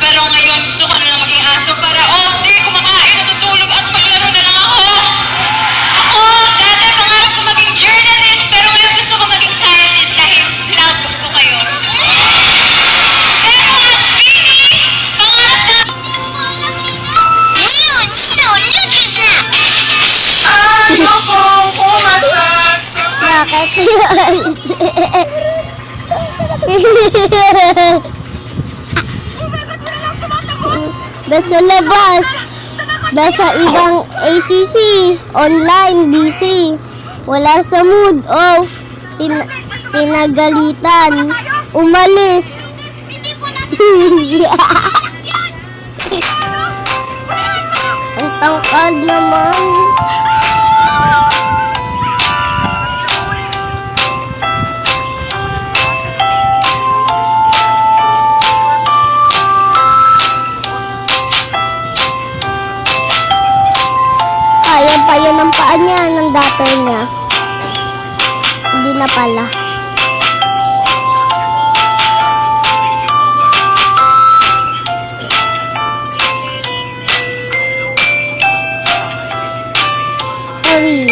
Pero ngayon, gusto ko na lang maging aso para all day kumakain, natutulog at maglaro na lang ako. Ako, dati pangarap ko maging journalist, pero ngayon gusto ko maging scientist dahil love ko kayo. Pero as Vinny, pangarap na... Ngayon, ito, Lucas na! Ano pong pumasas? Bakit yun? Nasa labas. Nasa ibang ACC. Online, busy. Wala sa mood off. Pinagalitan. Umalis. Ang tangkad naman. Ayan pa yun ang paa niya, ng daughter niya. Hindi na pala. Ari.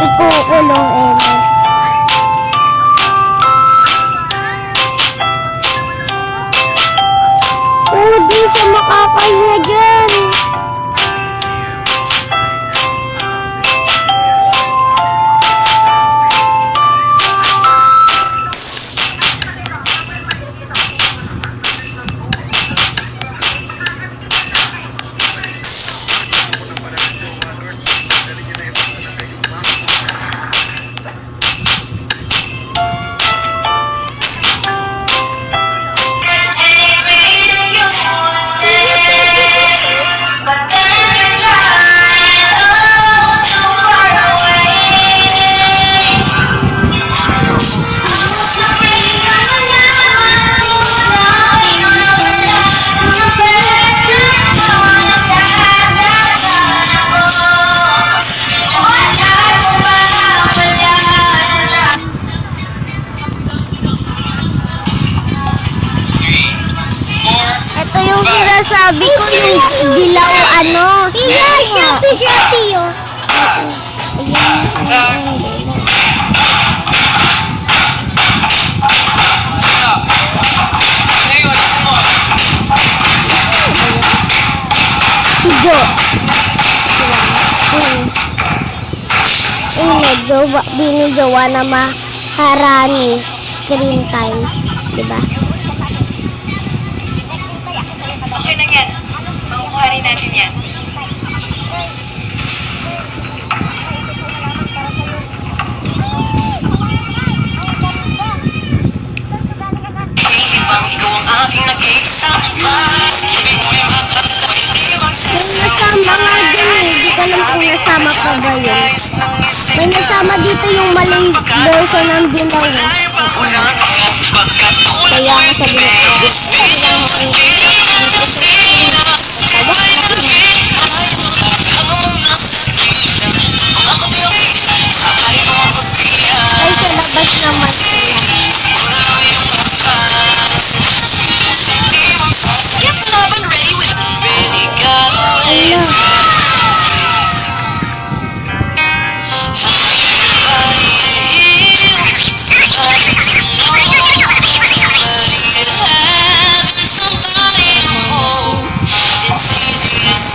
Ikukulong Ella. Oh, di siya makakahinga dyan. Ito yung sinasabi ko, yung dilaw ano. Yeah, Shopee yun. Tigo. Medyo binigawa na maharani screen time. Diba? Okay lang yan. Makukuha rin natin yan. May nasama nga dyan eh. Di ko alam kung nasama pa ba yun. May nasama dito yung maling version ng dilaw eh. Kaya nga sabi ko,